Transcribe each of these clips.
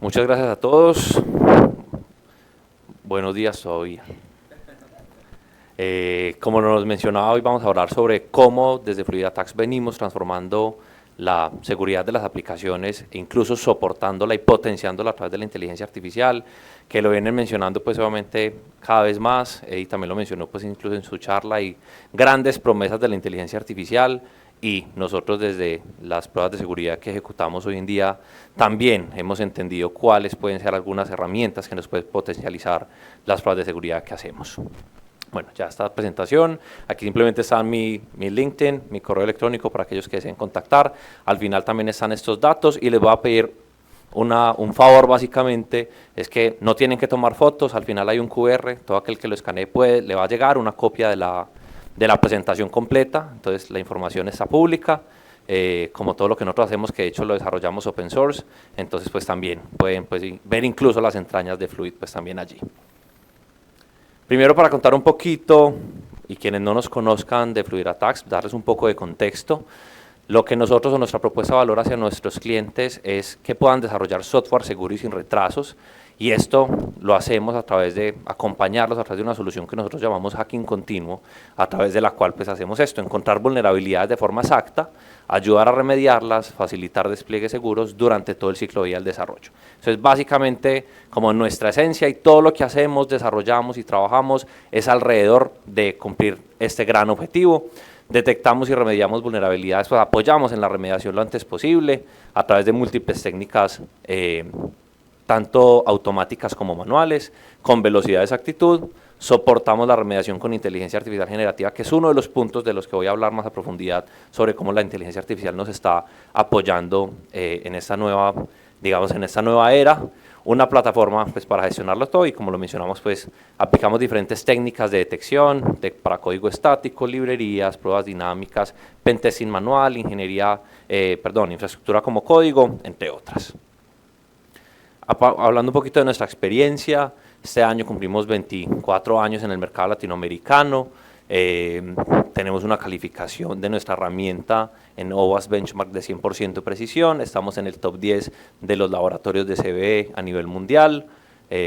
Muchas gracias a todos. Buenos días todavía. Como nos mencionaba, hoy vamos a hablar sobre cómo desde FluidAttacks venimos transformando la seguridad de las aplicaciones e incluso soportándola y potenciándola a través de la inteligencia artificial, que lo vienen mencionando pues obviamente cada vez más, y también lo mencionó pues incluso en su charla, y grandes promesas de la inteligencia artificial, y nosotros desde las pruebas de seguridad que ejecutamos hoy en día también hemos entendido cuáles pueden ser algunas herramientas que nos pueden potencializar las pruebas de seguridad que hacemos. Bueno, ya está la presentación. Aquí simplemente está mi LinkedIn, mi correo electrónico para aquellos que deseen contactar. Al final también están estos datos y les voy a pedir un favor básicamente, es que no tienen que tomar fotos, al final hay un QR, todo aquel que lo escanee le va a llegar una copia de la presentación completa, entonces la información está pública, como todo lo que nosotros hacemos, que de hecho lo desarrollamos open source, entonces pues también pueden pues, ver incluso las entrañas de Fluid pues también allí. Primero, para contar un poquito, y quienes no nos conozcan de FluidAttacks, darles un poco de contexto. Lo que nosotros o nuestra propuesta de valor hacia nuestros clientes es que puedan desarrollar software seguro y sin retrasos, y esto lo hacemos a través de acompañarlos a través de una solución que nosotros llamamos hacking continuo, a través de la cual pues hacemos esto, encontrar vulnerabilidades de forma exacta, ayudar a remediarlas, facilitar despliegues seguros durante todo el ciclo de vida del desarrollo. Entonces básicamente como nuestra esencia y todo lo que hacemos, desarrollamos y trabajamos es alrededor de cumplir este gran objetivo. Detectamos y remediamos vulnerabilidades, pues apoyamos en la remediación lo antes posible a través de múltiples técnicas, tanto automáticas como manuales, con velocidad de exactitud. Soportamos la remediación con inteligencia artificial generativa, que es uno de los puntos de los que voy a hablar más a profundidad sobre cómo la inteligencia artificial nos está apoyando en esta nueva, digamos, en esta nueva era. Una plataforma pues, para gestionarlo todo, y como lo mencionamos, pues aplicamos diferentes técnicas de detección para código estático, librerías, pruebas dinámicas, pentesting manual, infraestructura como código, entre otras. Hablando un poquito de nuestra experiencia, este año cumplimos 24 años en el mercado latinoamericano. Tenemos una calificación de nuestra herramienta en OWASP Benchmark de 100% precisión, estamos en el top 10 de los laboratorios de CVE a nivel mundial.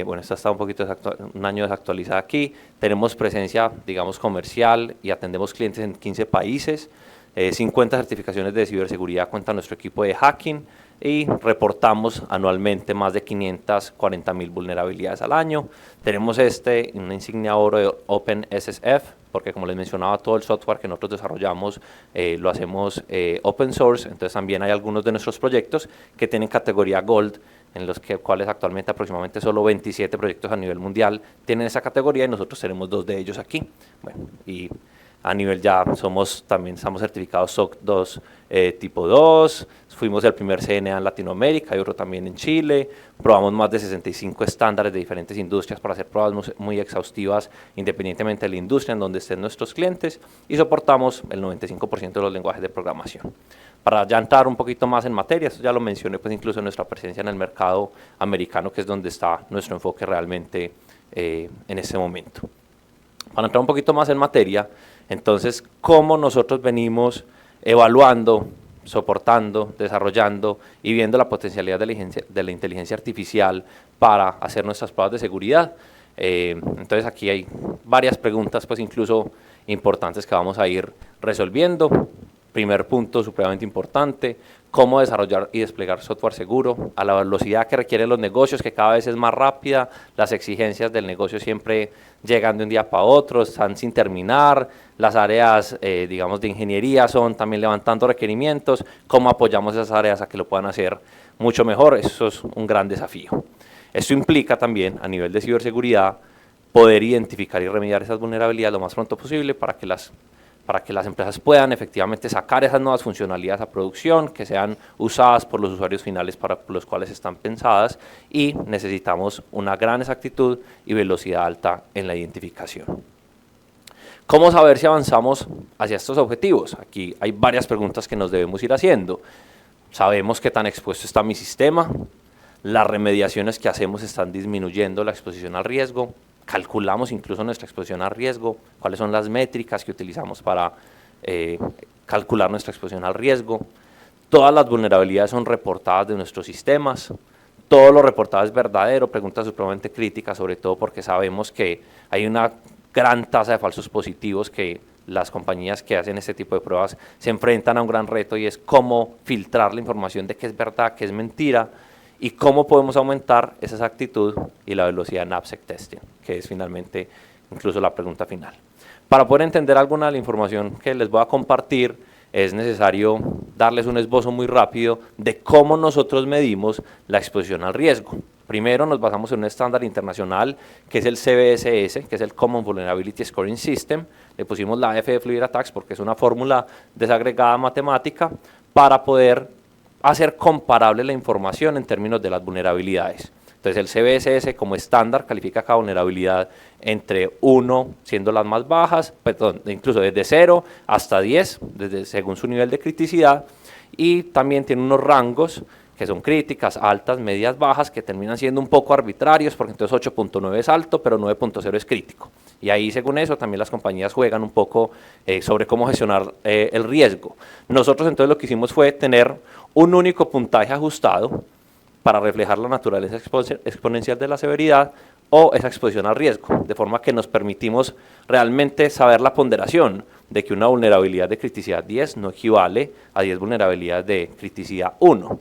Bueno, esta está un año desactualizada aquí. Tenemos presencia, digamos, comercial y atendemos clientes en 15 países. 50 certificaciones de ciberseguridad cuenta nuestro equipo de hacking, y reportamos anualmente más de 540.000 vulnerabilidades al año. Tenemos una insignia oro de OpenSSF, porque como les mencionaba, todo el software que nosotros desarrollamos lo hacemos open source, entonces también hay algunos de nuestros proyectos que tienen categoría Gold, en los cuales actualmente aproximadamente solo 27 proyectos a nivel mundial tienen esa categoría, y nosotros tenemos 2 de ellos aquí. Bueno, y a nivel ya también estamos certificados SOC 2 tipo 2, fuimos el primer CNA en Latinoamérica y otro también en Chile, probamos más de 65 estándares de diferentes industrias para hacer pruebas muy exhaustivas independientemente de la industria en donde estén nuestros clientes, y soportamos el 95% de los lenguajes de programación. Para ya entrar un poquito más en materia, esto ya lo mencioné pues incluso en nuestra presencia en el mercado americano, que es donde está nuestro enfoque realmente en este momento. Para entrar un poquito más en materia, entonces, ¿cómo nosotros venimos evaluando, soportando, desarrollando y viendo la potencialidad de la inteligencia artificial para hacer nuestras pruebas de seguridad? Entonces, aquí hay varias preguntas, pues incluso importantes, que vamos a ir resolviendo. Primer punto supremamente importante: cómo desarrollar y desplegar software seguro a la velocidad que requieren los negocios, que cada vez es más rápida. Las exigencias del negocio siempre llegan de un día para otro, están sin terminar. Las áreas, digamos, de ingeniería son también levantando requerimientos. ¿Cómo apoyamos esas áreas a que lo puedan hacer mucho mejor? Eso es un gran desafío. Esto implica también, a nivel de ciberseguridad, poder identificar y remediar esas vulnerabilidades lo más pronto posible para que las empresas puedan efectivamente sacar esas nuevas funcionalidades a producción, que sean usadas por los usuarios finales para los cuales están pensadas, y necesitamos una gran exactitud y velocidad alta en la identificación. ¿Cómo saber si avanzamos hacia estos objetivos? Aquí hay varias preguntas que nos debemos ir haciendo. ¿Sabemos qué tan expuesto está mi sistema? ¿Las remediaciones que hacemos están disminuyendo la exposición al riesgo? Calculamos incluso nuestra exposición a riesgo, cuáles son las métricas que utilizamos para calcular nuestra exposición al riesgo. Todas las vulnerabilidades son reportadas de nuestros sistemas, todo lo reportado es verdadero, preguntas supremamente críticas, sobre todo porque sabemos que hay una gran tasa de falsos positivos que las compañías que hacen este tipo de pruebas se enfrentan a un gran reto y es cómo filtrar la información de qué es verdad, qué es mentira y cómo podemos aumentar esa exactitud y la velocidad en AppSec testing, que es finalmente incluso la pregunta final. Para poder entender alguna de la información que les voy a compartir, es necesario darles un esbozo muy rápido de cómo nosotros medimos la exposición al riesgo. Primero nos basamos en un estándar internacional que es el CVSS, que es el Common Vulnerability Scoring System. Le pusimos la F de Fluid Attacks porque es una fórmula desagregada matemática para poder hacer comparable la información en términos de las vulnerabilidades. Entonces el CVSS como estándar califica cada vulnerabilidad entre 1 siendo las más bajas, perdón, incluso desde 0 hasta 10, según su nivel de criticidad, y también tiene unos rangos que son críticas, altas, medias, bajas, que terminan siendo un poco arbitrarios, porque entonces 8.9 es alto, pero 9.0 es crítico. Y ahí, según eso, también las compañías juegan un poco sobre cómo gestionar el riesgo. Nosotros entonces lo que hicimos fue tener un único puntaje ajustado para reflejar la naturaleza exponencial de la severidad o esa exposición al riesgo, de forma que nos permitimos realmente saber la ponderación de que una vulnerabilidad de criticidad 10 no equivale a 10 vulnerabilidades de criticidad 1.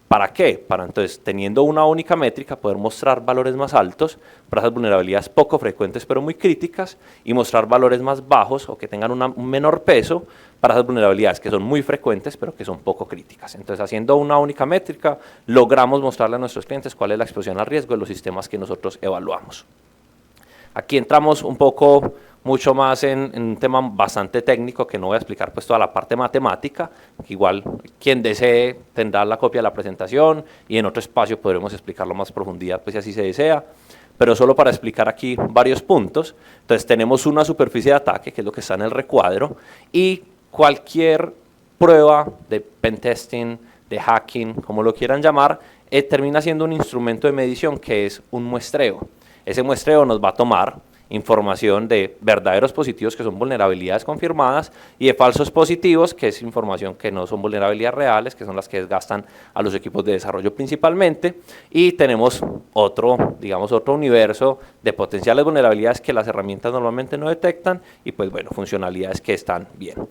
¿Para qué? Para entonces, teniendo una única métrica, poder mostrar valores más altos para esas vulnerabilidades poco frecuentes pero muy críticas y mostrar valores más bajos o que tengan un menor peso para esas vulnerabilidades que son muy frecuentes pero que son poco críticas. Entonces, haciendo una única métrica, logramos mostrarle a nuestros clientes cuál es la exposición al riesgo de los sistemas que nosotros evaluamos. Aquí entramos un poco mucho más en un tema bastante técnico que no voy a explicar pues toda la parte matemática, que igual quien desee tendrá la copia de la presentación y en otro espacio podremos explicarlo más profundidad pues si así se desea, pero solo para explicar aquí varios puntos. Entonces tenemos una superficie de ataque que es lo que está en el recuadro y cualquier prueba de pentesting, de hacking, como lo quieran llamar, termina siendo un instrumento de medición que es un muestreo. Ese muestreo nos va a tomar información de verdaderos positivos que son vulnerabilidades confirmadas y de falsos positivos que es información que no son vulnerabilidades reales, que son las que desgastan a los equipos de desarrollo principalmente, y tenemos otro, digamos, otro universo de potenciales vulnerabilidades que las herramientas normalmente no detectan y pues bueno, funcionalidades que están bien.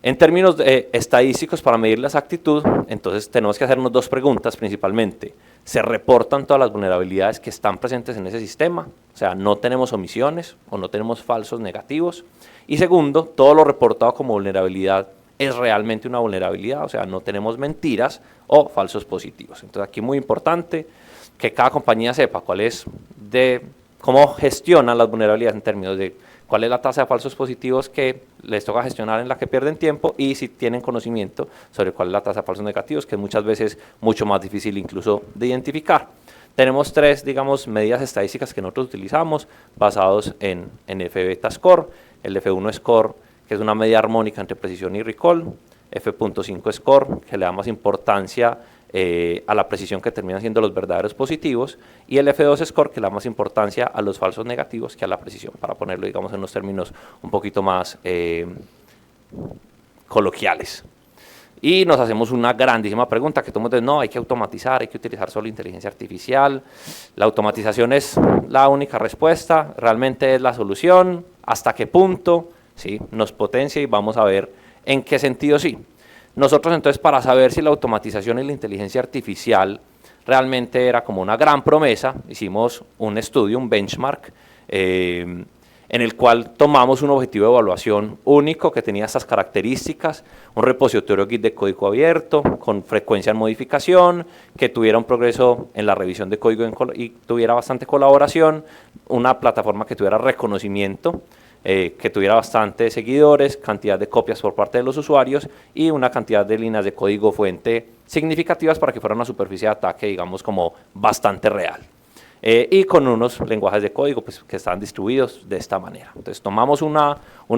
En términos estadísticos, para medir la exactitud, entonces tenemos que hacernos dos preguntas principalmente. ¿Se reportan todas las vulnerabilidades que están presentes en ese sistema? O sea, no tenemos omisiones o no tenemos falsos negativos. Y segundo, todo lo reportado como vulnerabilidad es realmente una vulnerabilidad, o sea, no tenemos mentiras o falsos positivos. Entonces aquí muy importante que cada compañía sepa cómo gestionan las vulnerabilidades en términos de cuál es la tasa de falsos positivos que les toca gestionar en la que pierden tiempo y si tienen conocimiento sobre cuál es la tasa de falsos negativos, que es muchas veces mucho más difícil incluso de identificar. Tenemos tres, digamos, medidas estadísticas que nosotros utilizamos basados en F-beta score, el F1 score, que es una medida armónica entre precisión y recall, F.5 score, que le da más importancia a la precisión que terminan siendo los verdaderos positivos, y el F2 score, que le da más importancia a los falsos negativos que a la precisión, para ponerlo, digamos, en unos términos un poquito más coloquiales. Y nos hacemos una grandísima pregunta que todo el mundo dice, no, hay que automatizar, hay que utilizar solo inteligencia artificial. La automatización es la única respuesta, realmente es la solución, hasta qué punto, ¿sí? Nos potencia y vamos a ver en qué sentido sí. Nosotros entonces, para saber si la automatización y la inteligencia artificial realmente era como una gran promesa, hicimos un estudio, un benchmark, en el cual tomamos un objetivo de evaluación único que tenía estas características, un repositorio Git de código abierto, con frecuencia en modificación, que tuviera un progreso en la revisión de código y tuviera bastante colaboración, una plataforma que tuviera reconocimiento, que tuviera bastantes seguidores, cantidad de copias por parte de los usuarios y una cantidad de líneas de código fuente significativas para que fuera una superficie de ataque, digamos, como bastante real. Y con unos lenguajes de código pues, que están distribuidos de esta manera. Entonces tomamos un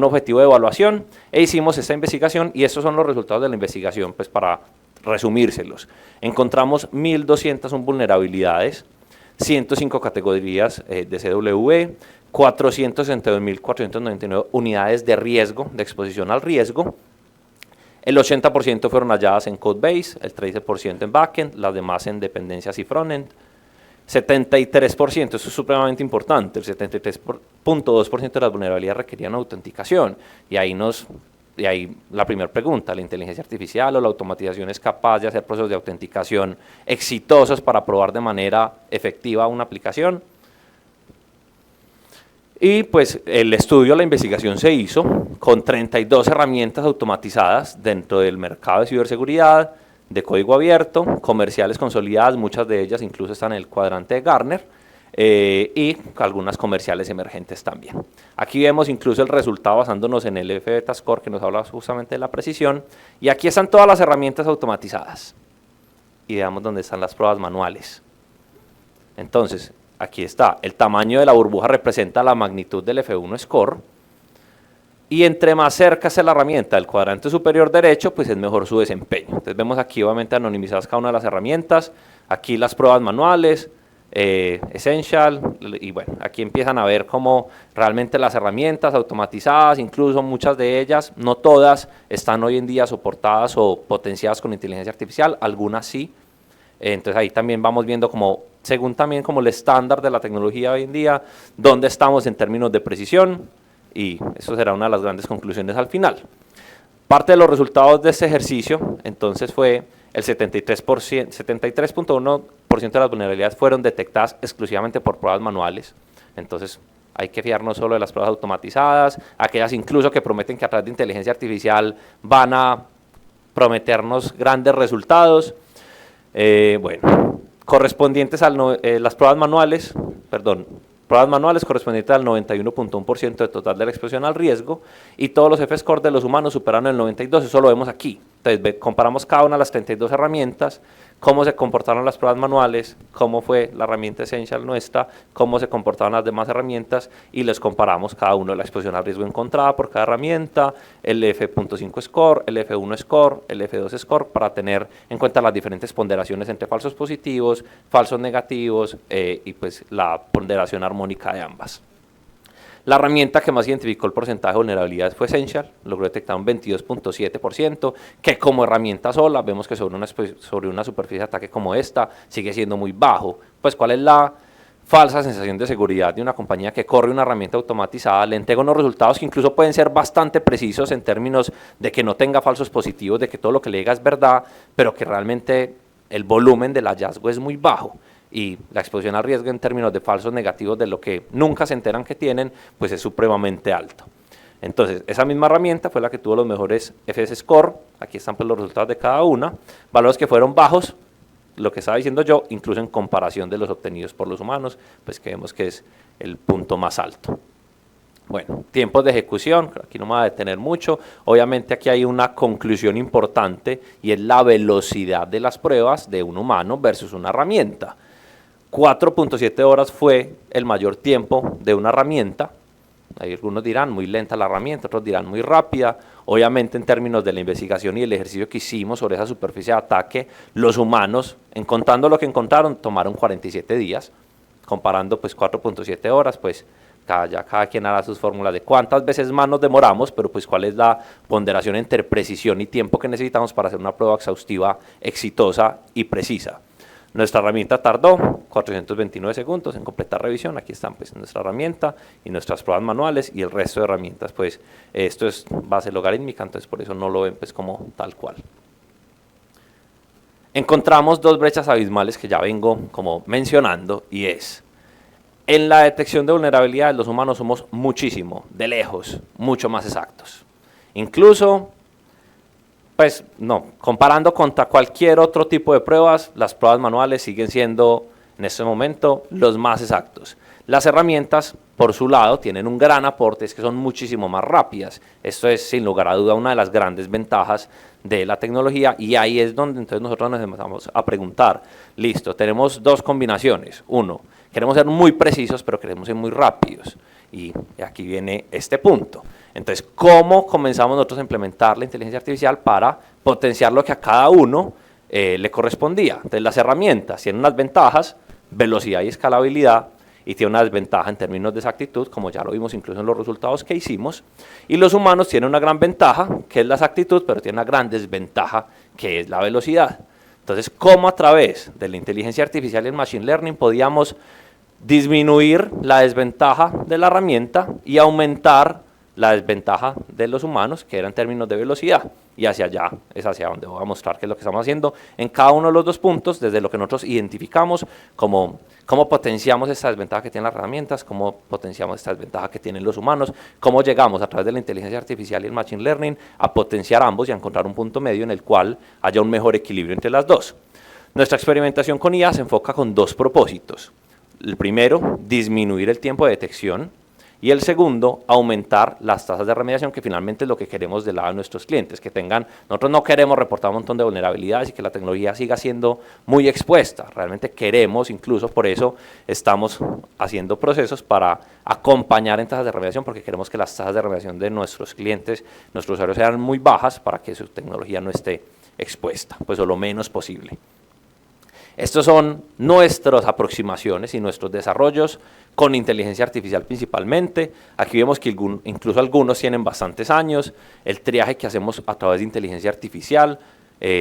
objetivo de evaluación e hicimos esta investigación y estos son los resultados de la investigación, pues para resumírselos. Encontramos 1.201 vulnerabilidades, 105 categorías de CWE, 462.499 unidades de riesgo, de exposición al riesgo, El 80% fueron halladas en Codebase, el 13% en Backend, las demás en dependencias y Frontend. 73%, eso es supremamente importante, el 73.2% de las vulnerabilidades requerían autenticación. Y ahí la primera pregunta, ¿la inteligencia artificial o la automatización es capaz de hacer procesos de autenticación exitosos para probar de manera efectiva una aplicación? Y pues el estudio, la investigación se hizo con 32 herramientas automatizadas dentro del mercado de ciberseguridad, de código abierto, comerciales consolidadas, muchas de ellas incluso están en el cuadrante de Gartner, y algunas comerciales emergentes también. Aquí vemos incluso el resultado basándonos en el F-Beta Score, que nos habla justamente de la precisión, y aquí están todas las herramientas automatizadas. Y veamos dónde están las pruebas manuales. Entonces, aquí está, el tamaño de la burbuja representa la magnitud del F1 Score, y entre más cerca esté la herramienta del cuadrante superior derecho, pues es mejor su desempeño. Entonces vemos aquí obviamente anonimizadas cada una de las herramientas, aquí las pruebas manuales, Essential, y bueno, aquí empiezan a ver cómo realmente las herramientas automatizadas, incluso muchas de ellas, no todas, están hoy en día soportadas o potenciadas con inteligencia artificial, algunas sí. Entonces ahí también vamos viendo como, según también como el estándar de la tecnología hoy en día, dónde estamos en términos de precisión, y eso será una de las grandes conclusiones al final. Parte de los resultados de este ejercicio, entonces, fue el 73.1% de las vulnerabilidades fueron detectadas exclusivamente por pruebas manuales. Entonces, hay que fiarnos solo de las pruebas automatizadas, aquellas incluso que prometen que a través de inteligencia artificial van a prometernos grandes resultados. Bueno, correspondientes a las pruebas manuales, correspondientes al 91.1% de total de la exposición al riesgo, y todos los F-score de los humanos superaron el 92%, eso lo vemos aquí. Entonces comparamos cada una de las 32 herramientas, cómo se comportaron las pruebas manuales, cómo fue la herramienta Essential nuestra, cómo se comportaban las demás herramientas, y les comparamos cada uno, la exposición al riesgo encontrada por cada herramienta, el F.5 score, el F1 score, el F2 score, para tener en cuenta las diferentes ponderaciones entre falsos positivos, falsos negativos, y pues la ponderación armónica de ambas. La herramienta que más identificó el porcentaje de vulnerabilidades fue Essential, logró detectar un 22.7%, que como herramienta sola, vemos que sobre una superficie de ataque como esta, sigue siendo muy bajo. Pues, ¿cuál es la falsa sensación de seguridad de una compañía que corre una herramienta automatizada? Le entrega unos resultados que incluso pueden ser bastante precisos en términos de que no tenga falsos positivos, de que todo lo que le diga es verdad, pero que realmente el volumen del hallazgo es muy bajo. Y la exposición al riesgo en términos de falsos negativos, de lo que nunca se enteran que tienen, pues es supremamente alto. Entonces, esa misma herramienta fue la que tuvo los mejores F-score, aquí están pues los resultados de cada una, valores que fueron bajos, lo que estaba diciendo yo, incluso en comparación de los obtenidos por los humanos, pues que vemos que es el punto más alto. Bueno, tiempos de ejecución, aquí no me voy a detener mucho, obviamente aquí hay una conclusión importante, y es la velocidad de las pruebas de un humano versus una herramienta. 4.7 horas fue el mayor tiempo de una herramienta. Hay algunos dirán muy lenta la herramienta, otros dirán muy rápida. Obviamente en términos de la investigación y el ejercicio que hicimos sobre esa superficie de ataque, los humanos, contando lo que encontraron, tomaron 47 días, comparando pues 4.7 horas, pues cada quien hará sus fórmulas de cuántas veces más nos demoramos, pero pues cuál es la ponderación entre precisión y tiempo que necesitamos para hacer una prueba exhaustiva, exitosa y precisa. Nuestra herramienta tardó 429 segundos en completar revisión. Aquí están pues nuestra herramienta y nuestras pruebas manuales, y el resto de herramientas pues esto es base logarítmica, entonces por eso no lo ven pues como tal cual. Encontramos dos brechas abismales que ya vengo como mencionando, y es en la detección de vulnerabilidades los humanos somos muchísimo, de lejos, mucho más exactos. Incluso pues no, comparando contra cualquier otro tipo de pruebas, las pruebas manuales siguen siendo en este momento los más exactos. Las herramientas, por su lado, tienen un gran aporte, es que son muchísimo más rápidas. Esto es, sin lugar a duda, una de las grandes ventajas de la tecnología, y ahí es donde entonces nosotros nos empezamos a preguntar, listo, tenemos dos combinaciones. Uno, queremos ser muy precisos, pero queremos ser muy rápidos. Y aquí viene este punto. Entonces, ¿cómo comenzamos nosotros a implementar la inteligencia artificial para potenciar lo que a cada uno le correspondía? Entonces, las herramientas tienen unas ventajas, velocidad y escalabilidad, y tiene una desventaja en términos de exactitud, como ya lo vimos incluso en los resultados que hicimos, y los humanos tienen una gran ventaja, que es la exactitud, pero tienen una gran desventaja, que es la velocidad. Entonces, ¿cómo a través de la inteligencia artificial y el machine learning podíamos disminuir la desventaja de la herramienta y aumentar la desventaja de los humanos, que era en términos de velocidad? Y hacia allá es hacia donde voy a mostrar qué es lo que estamos haciendo en cada uno de los dos puntos, desde lo que nosotros identificamos, cómo potenciamos esta desventaja que tienen las herramientas, cómo potenciamos esta desventaja que tienen los humanos, cómo llegamos a través de la inteligencia artificial y el machine learning a potenciar ambos y a encontrar un punto medio en el cual haya un mejor equilibrio entre las dos. Nuestra experimentación con IA se enfoca con dos propósitos. El primero, disminuir el tiempo de detección, y el segundo, aumentar las tasas de remediación, que finalmente es lo que queremos del lado de nuestros clientes, que tengan, nosotros no queremos reportar un montón de vulnerabilidades y que la tecnología siga siendo muy expuesta, realmente queremos, incluso por eso estamos haciendo procesos para acompañar en tasas de remediación, porque queremos que las tasas de remediación de nuestros clientes, nuestros usuarios sean muy bajas para que su tecnología no esté expuesta, pues o lo menos posible. Estos son nuestras aproximaciones y nuestros desarrollos con inteligencia artificial principalmente. Aquí vemos que incluso algunos tienen bastantes años. El triaje que hacemos a través de inteligencia artificial,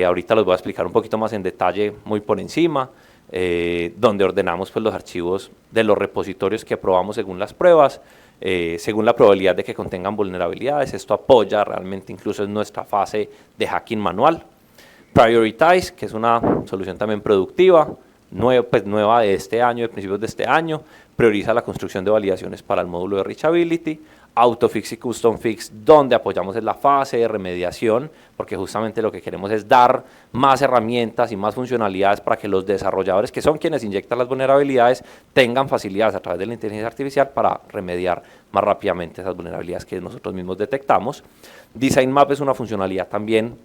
ahorita los voy a explicar un poquito más en detalle, muy por encima, donde ordenamos pues, los archivos de los repositorios que probamos según las pruebas, según la probabilidad de que contengan vulnerabilidades. Esto apoya realmente incluso en nuestra fase de hacking manual. Prioritize, que es una solución también productiva, nueva de este año, de principios de este año, prioriza la construcción de validaciones para el módulo de Reachability. Autofix y Custom Fix, donde apoyamos en la fase de remediación, porque justamente lo que queremos es dar más herramientas y más funcionalidades para que los desarrolladores, que son quienes inyectan las vulnerabilidades, tengan facilidades a través de la inteligencia artificial para remediar más rápidamente esas vulnerabilidades que nosotros mismos detectamos. Design Map es una funcionalidad también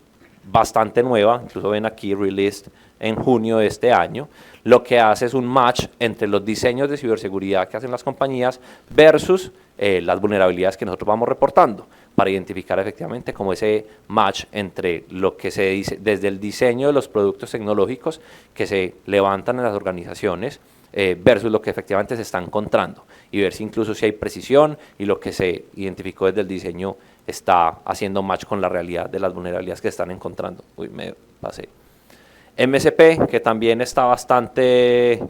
bastante nueva, incluso ven aquí released en junio de este año. Lo que hace es un match entre los diseños de ciberseguridad que hacen las compañías versus las vulnerabilidades que nosotros vamos reportando, para identificar efectivamente como ese match entre lo que se dice desde el diseño de los productos tecnológicos que se levantan en las organizaciones versus lo que efectivamente se está encontrando, y ver si incluso si hay precisión y lo que se identificó desde el diseño está haciendo match con la realidad de las vulnerabilidades que están encontrando. Uy, me pasé. MSP, que también está bastante,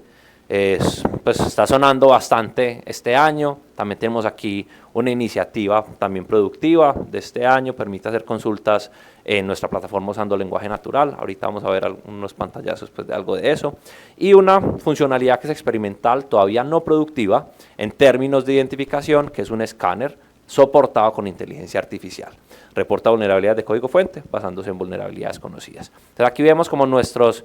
pues está sonando bastante este año. También tenemos aquí una iniciativa también productiva de este año, permite hacer consultas en nuestra plataforma usando lenguaje natural. Ahorita vamos a ver unos pantallazos pues, de algo de eso. Y una funcionalidad que es experimental, todavía no productiva, en términos de identificación, que es un escáner soportado con inteligencia artificial. Reporta vulnerabilidades de código fuente basándose en vulnerabilidades conocidas. Entonces aquí vemos como nuestros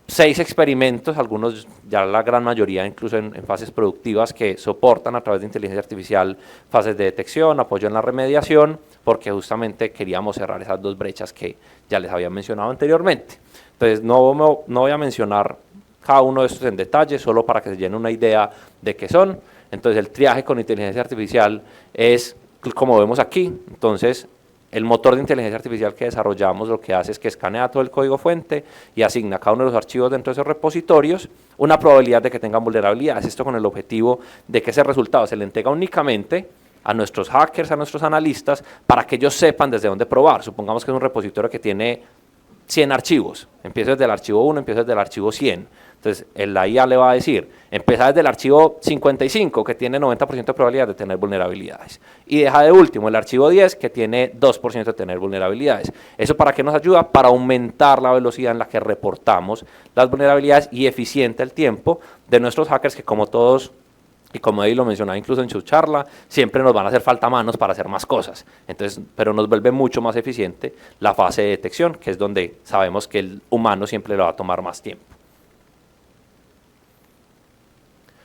6 experimentos, algunos ya la gran mayoría incluso en fases productivas, que soportan a través de inteligencia artificial fases de detección, apoyo en la remediación, porque justamente queríamos cerrar esas dos brechas que ya les había mencionado anteriormente. Entonces no voy a mencionar cada uno de estos en detalle, solo para que se llenen una idea de qué son. Entonces el triaje con inteligencia artificial es como vemos aquí. Entonces el motor de inteligencia artificial que desarrollamos lo que hace es que escanea todo el código fuente y asigna a cada uno de los archivos dentro de esos repositorios una probabilidad de que tengan vulnerabilidades. Esto con el objetivo de que ese resultado se le entrega únicamente a nuestros hackers, a nuestros analistas, para que ellos sepan desde dónde probar. Supongamos que es un repositorio que tiene 100 archivos. Empiezo desde el archivo 1, empiezo desde el archivo 100. Entonces, la IA le va a decir, empieza desde el archivo 55, que tiene 90% de probabilidad de tener vulnerabilidades. Y deja de último el archivo 10, que tiene 2% de tener vulnerabilidades. ¿Eso para qué nos ayuda? Para aumentar la velocidad en la que reportamos las vulnerabilidades y eficiente el tiempo de nuestros hackers, que como todos, y como Eddie lo mencionaba incluso en su charla, siempre nos van a hacer falta manos para hacer más cosas. Entonces, pero nos vuelve mucho más eficiente la fase de detección, que es donde sabemos que el humano siempre le va a tomar más tiempo.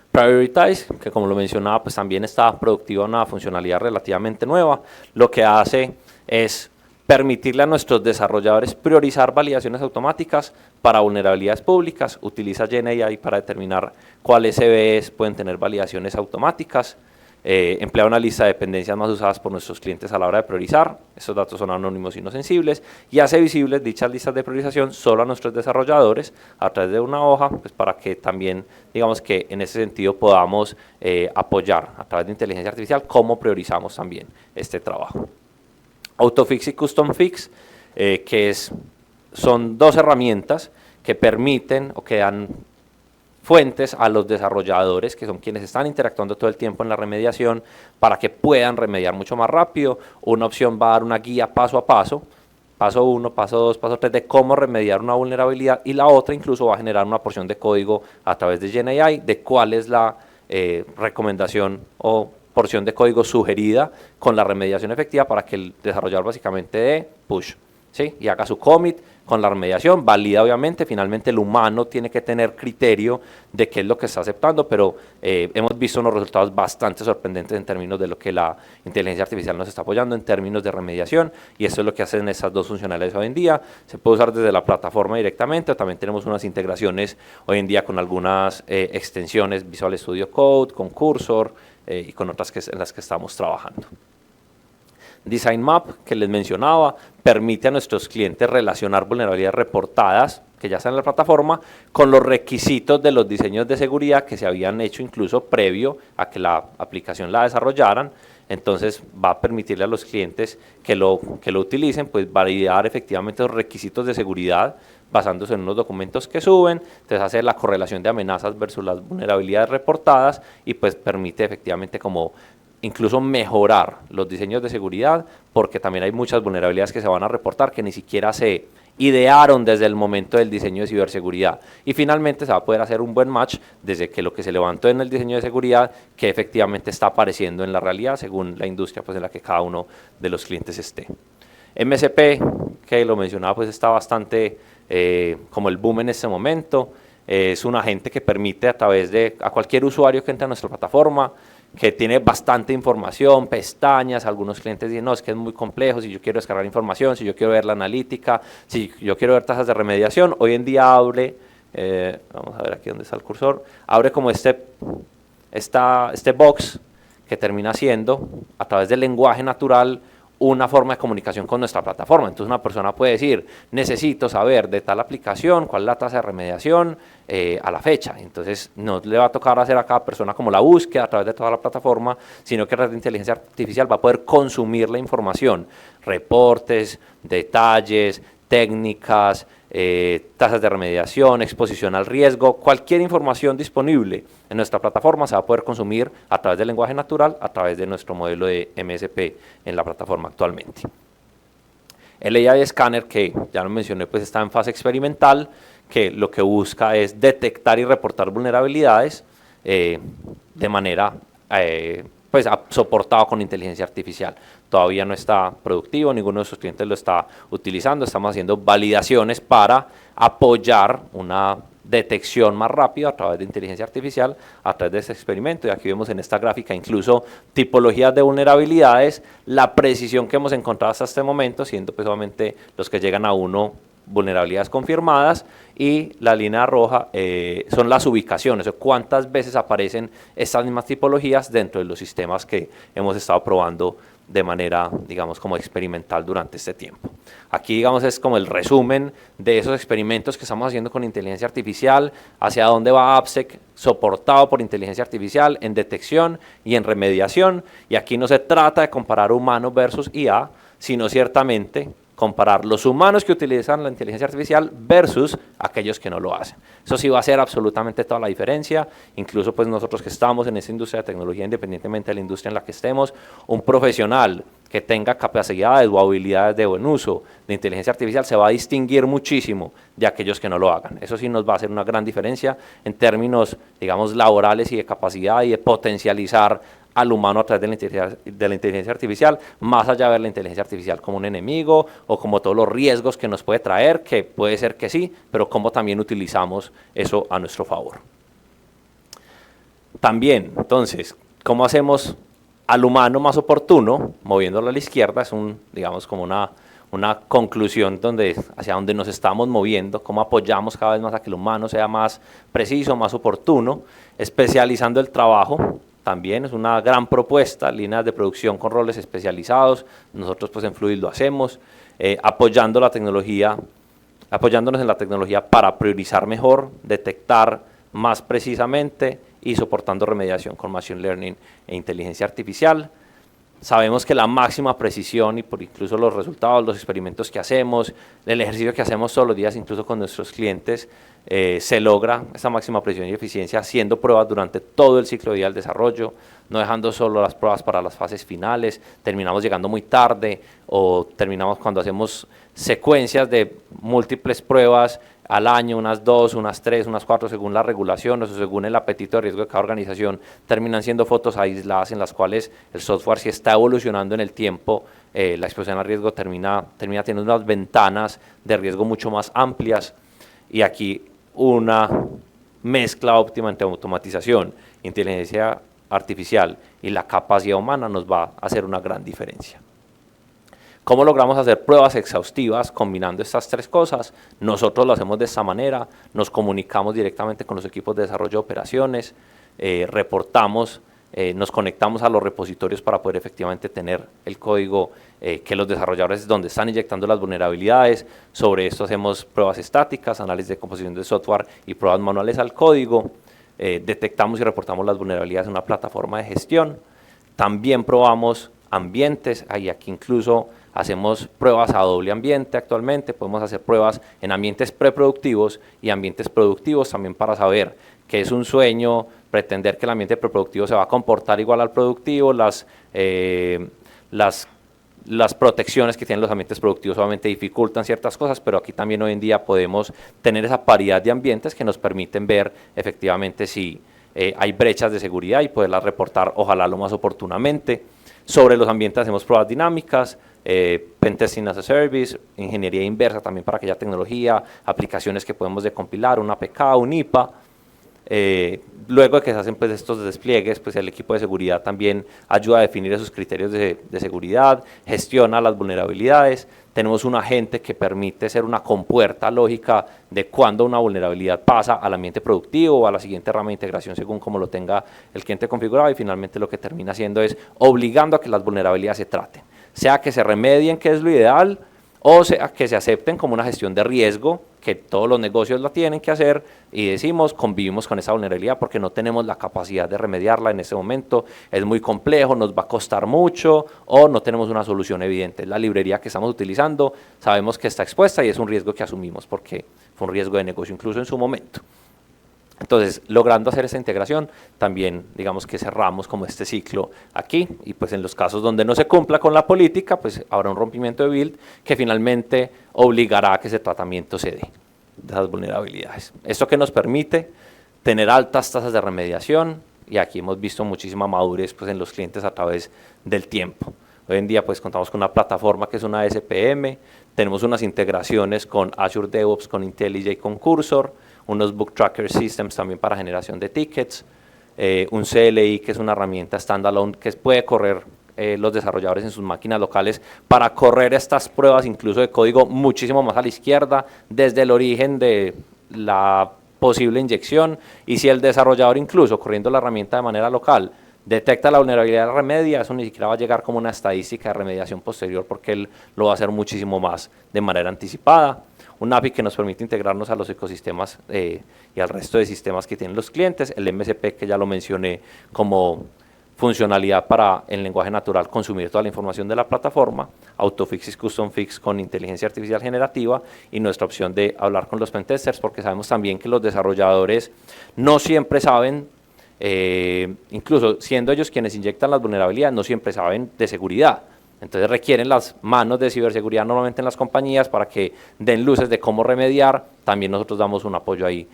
Prioritize, que como lo mencionaba, pues también está productiva, una funcionalidad relativamente nueva. Lo que hace es permitirle a nuestros desarrolladores priorizar validaciones automáticas para vulnerabilidades públicas. Utiliza GenAI para determinar cuáles CVEs pueden tener validaciones automáticas. emplea una lista de dependencias más usadas por nuestros clientes a la hora de priorizar. Estos datos son anónimos y no sensibles, y hace visibles dichas listas de priorización solo a nuestros desarrolladores a través de una hoja, pues para que también, digamos que en ese sentido podamos apoyar a través de inteligencia artificial cómo priorizamos también este trabajo. Autofix y Custom Fix, son dos herramientas que permiten o que dan fuentes a los desarrolladores, que son quienes están interactuando todo el tiempo en la remediación, para que puedan remediar mucho más rápido. Una opción va a dar una guía paso a paso 1, paso 2, paso 3, de cómo remediar una vulnerabilidad, y la otra incluso va a generar una porción de código a través de GenAI de cuál es la recomendación o porción de código sugerida con la remediación efectiva, para que el desarrollador básicamente dé push, ¿sí? Y haga su commit con la remediación, valida obviamente. Finalmente el humano tiene que tener criterio de qué es lo que está aceptando, pero hemos visto unos resultados bastante sorprendentes en términos de lo que la inteligencia artificial nos está apoyando en términos de remediación, y eso es lo que hacen estas dos funcionalidades hoy en día. Se puede usar desde la plataforma directamente, o también tenemos unas integraciones hoy en día con algunas extensiones, Visual Studio Code, con Cursor y con otras en las que estamos trabajando. Design Map, que les mencionaba, permite a nuestros clientes relacionar vulnerabilidades reportadas que ya están en la plataforma con los requisitos de los diseños de seguridad que se habían hecho incluso previo a que la aplicación la desarrollaran. Entonces va a permitirle a los clientes que lo utilicen, pues validar efectivamente los requisitos de seguridad basándose en unos documentos que suben, entonces hacer la correlación de amenazas versus las vulnerabilidades reportadas, y pues permite efectivamente como incluso mejorar los diseños de seguridad, porque también hay muchas vulnerabilidades que se van a reportar que ni siquiera se idearon desde el momento del diseño de ciberseguridad, y finalmente se va a poder hacer un buen match desde que lo que se levantó en el diseño de seguridad que efectivamente está apareciendo en la realidad según la industria pues en la que cada uno de los clientes esté. MSP, que lo mencionaba, pues está bastante como el boom en este momento. Es un agente que permite a cualquier usuario que entre a nuestra plataforma, que tiene bastante información, pestañas. Algunos clientes dicen, no, es que es muy complejo, si yo quiero descargar información, si yo quiero ver la analítica, si yo quiero ver tasas de remediación. Hoy en día abre, vamos a ver aquí donde está el cursor, abre como este box que termina siendo, a través del lenguaje natural, una forma de comunicación con nuestra plataforma. Entonces una persona puede decir, necesito saber de tal aplicación cuál es la tasa de remediación a la fecha. Entonces no le va a tocar hacer a cada persona como la búsqueda a través de toda la plataforma, sino que la inteligencia artificial va a poder consumir la información, reportes, detalles, técnicas, tasas de remediación, exposición al riesgo. Cualquier información disponible en nuestra plataforma se va a poder consumir a través del lenguaje natural, a través de nuestro modelo de MSP en la plataforma actualmente. El AI Scanner, que ya lo mencioné, pues está en fase experimental, que lo que busca es detectar y reportar vulnerabilidades de manera pues soportado con inteligencia artificial. Todavía no está productivo, ninguno de nuestros clientes lo está utilizando. Estamos haciendo validaciones para apoyar una detección más rápida a través de inteligencia artificial, a través de este experimento. Y aquí vemos en esta gráfica incluso tipologías de vulnerabilidades, la precisión que hemos encontrado hasta este momento, siendo pues obviamente los que llegan a 1 vulnerabilidades confirmadas, y la línea roja son las ubicaciones, o cuántas veces aparecen estas mismas tipologías dentro de los sistemas que hemos estado probando de manera, digamos, como experimental durante este tiempo. Aquí, digamos, es como el resumen de esos experimentos que estamos haciendo con inteligencia artificial, hacia dónde va AppSec soportado por inteligencia artificial en detección y en remediación. Y aquí no se trata de comparar humanos versus IA, sino ciertamente comparar los humanos que utilizan la inteligencia artificial versus aquellos que no lo hacen. Eso sí va a hacer absolutamente toda la diferencia. Incluso pues nosotros que estamos en esta industria de tecnología, independientemente de la industria en la que estemos, un profesional que tenga capacidades o habilidades de buen uso de inteligencia artificial se va a distinguir muchísimo de aquellos que no lo hagan. Eso sí nos va a hacer una gran diferencia en términos, digamos, laborales y de capacidad y de potencializar al humano a través de la inteligencia artificial, más allá de ver la inteligencia artificial como un enemigo o como todos los riesgos que nos puede traer, que puede ser que sí, pero cómo también utilizamos eso a nuestro favor. También, entonces, ¿cómo hacemos al humano más oportuno? Moviéndolo a la izquierda, es digamos como una conclusión hacia donde nos estamos moviendo, cómo apoyamos cada vez más a que el humano sea más preciso, más oportuno, especializando el trabajo, también es una gran propuesta, líneas de producción con roles especializados, nosotros pues en Fluid lo hacemos, apoyando la tecnología, apoyándonos en la tecnología para priorizar mejor, detectar más precisamente y soportando remediación con Machine Learning e inteligencia artificial. Sabemos que la máxima precisión y por incluso los resultados, los experimentos que hacemos, el ejercicio que hacemos todos los días, incluso con nuestros clientes, se logra esa máxima precisión y eficiencia haciendo pruebas durante todo el ciclo de vida del desarrollo, no dejando solo las pruebas para las fases finales, terminamos llegando muy tarde o terminamos cuando hacemos secuencias de múltiples pruebas al año, unas 2, unas 3, unas 4, según la regulación o según el apetito de riesgo de cada organización, terminan siendo fotos aisladas en las cuales el software, si está evolucionando en el tiempo, la exposición al riesgo termina teniendo unas ventanas de riesgo mucho más amplias, y aquí una mezcla óptima entre automatización, inteligencia artificial y la capacidad humana nos va a hacer una gran diferencia. ¿Cómo logramos hacer pruebas exhaustivas combinando estas tres cosas? Nosotros lo hacemos de esta manera, nos comunicamos directamente con los equipos de desarrollo de operaciones, reportamos, nos conectamos a los repositorios para poder efectivamente tener el código que los desarrolladores donde están inyectando las vulnerabilidades. Sobre esto hacemos pruebas estáticas, análisis de composición de software y pruebas manuales al código. Detectamos y reportamos las vulnerabilidades en una plataforma de gestión. También probamos ambientes, y aquí incluso hacemos pruebas a doble ambiente actualmente, podemos hacer pruebas en ambientes preproductivos y ambientes productivos también para saber que es un sueño pretender que el ambiente preproductivo se va a comportar igual al productivo, las protecciones que tienen los ambientes productivos obviamente dificultan ciertas cosas, pero aquí también hoy en día podemos tener esa paridad de ambientes que nos permiten ver efectivamente si hay brechas de seguridad y poderlas reportar ojalá lo más oportunamente. Sobre los ambientes hacemos pruebas dinámicas, Pentesting as a Service, ingeniería inversa también para aquella tecnología, aplicaciones que podemos decompilar, un APK, un IPA. Luego de que se hacen pues, estos despliegues, pues el equipo de seguridad también ayuda a definir esos criterios de seguridad, gestiona las vulnerabilidades. Tenemos un agente que permite ser una compuerta lógica de cuando una vulnerabilidad pasa al ambiente productivo o a la siguiente rama de integración según como lo tenga el cliente configurado, y finalmente lo que termina haciendo es obligando a que las vulnerabilidades se traten, sea que se remedien, que es lo ideal, o sea que se acepten como una gestión de riesgo, que todos los negocios la tienen que hacer, y decimos, convivimos con esa vulnerabilidad porque no tenemos la capacidad de remediarla en ese momento, es muy complejo, nos va a costar mucho, o no tenemos una solución evidente. La librería que estamos utilizando, sabemos que está expuesta y es un riesgo que asumimos porque fue un riesgo de negocio incluso en su momento. Entonces, logrando hacer esa integración, también digamos que cerramos como este ciclo aquí, y pues en los casos donde no se cumpla con la política, pues habrá un rompimiento de build que finalmente obligará a que ese tratamiento se dé de esas vulnerabilidades. Esto que nos permite tener altas tasas de remediación, y aquí hemos visto muchísima madurez pues en los clientes a través del tiempo. Hoy en día pues contamos con una plataforma que es una SPM, tenemos unas integraciones con Azure DevOps, con IntelliJ, con Cursor, unos Book Tracker Systems también para generación de tickets, un CLI que es una herramienta standalone que puede correr los desarrolladores en sus máquinas locales para correr estas pruebas incluso de código muchísimo más a la izquierda desde el origen de la posible inyección, y si el desarrollador incluso corriendo la herramienta de manera local detecta la vulnerabilidad de remedia, eso ni siquiera va a llegar como una estadística de remediación posterior porque él lo va a hacer muchísimo más de manera anticipada. Un API que nos permite integrarnos a los ecosistemas y al resto de sistemas que tienen los clientes, el MCP que ya lo mencioné como funcionalidad para en lenguaje natural consumir toda la información de la plataforma, Autofix y Custom Fix con inteligencia artificial generativa, y nuestra opción de hablar con los pentesters porque sabemos también que los desarrolladores no siempre saben, incluso siendo ellos quienes inyectan las vulnerabilidades, no siempre saben de seguridad. Entonces requieren las manos de ciberseguridad normalmente en las compañías para que den luces de cómo remediar. También nosotros damos un apoyo ahí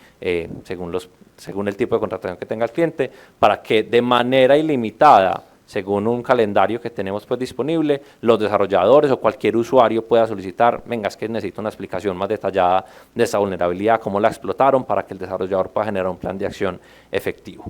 según el tipo de contratación que tenga el cliente, para que de manera ilimitada, según un calendario que tenemos pues disponible, los desarrolladores o cualquier usuario pueda solicitar, venga, es que necesito una explicación más detallada de esta vulnerabilidad, cómo la explotaron, para que el desarrollador pueda generar un plan de acción efectivo.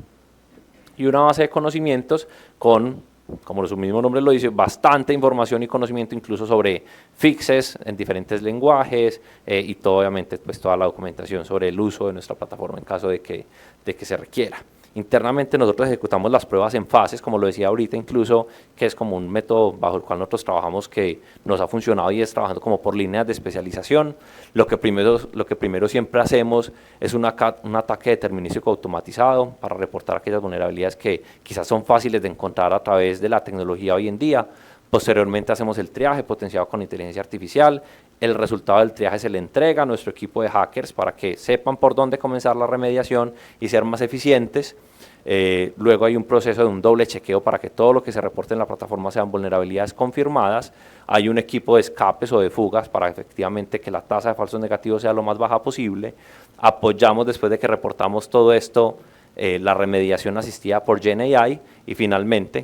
Y una base de conocimientos con, como su mismo nombre lo dice, bastante información y conocimiento incluso sobre fixes en diferentes lenguajes y todo, obviamente pues toda la documentación sobre el uso de nuestra plataforma en caso de que se requiera. Internamente nosotros ejecutamos las pruebas en fases, como lo decía ahorita incluso, que es como un método bajo el cual nosotros trabajamos que nos ha funcionado y es trabajando como por líneas de especialización. Lo que primero siempre hacemos es un ataque determinístico automatizado para reportar aquellas vulnerabilidades que quizás son fáciles de encontrar a través de la tecnología hoy en día. Posteriormente hacemos el triaje potenciado con inteligencia artificial. El resultado del triaje se le entrega a nuestro equipo de hackers para que sepan por dónde comenzar la remediación y ser más eficientes. Luego hay un proceso de un doble chequeo para que todo lo que se reporte en la plataforma sean vulnerabilidades confirmadas. Hay un equipo de escapes o de fugas para efectivamente que la tasa de falsos negativos sea lo más baja posible. Apoyamos después de que reportamos todo esto la remediación asistida por GenAI y finalmente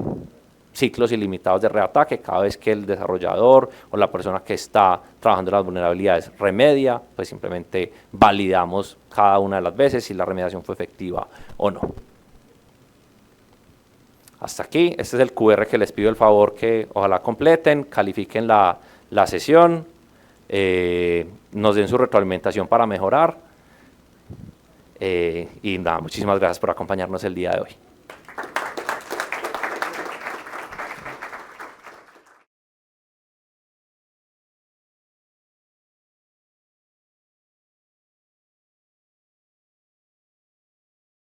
ciclos ilimitados de reataque. Cada vez que el desarrollador o la persona que está trabajando las vulnerabilidades remedia, pues simplemente validamos cada una de las veces si la remediación fue efectiva o no. Hasta aquí, este es el QR que les pido el favor que ojalá completen, califiquen la sesión, nos den su retroalimentación para mejorar y nada, muchísimas gracias por acompañarnos el día de hoy.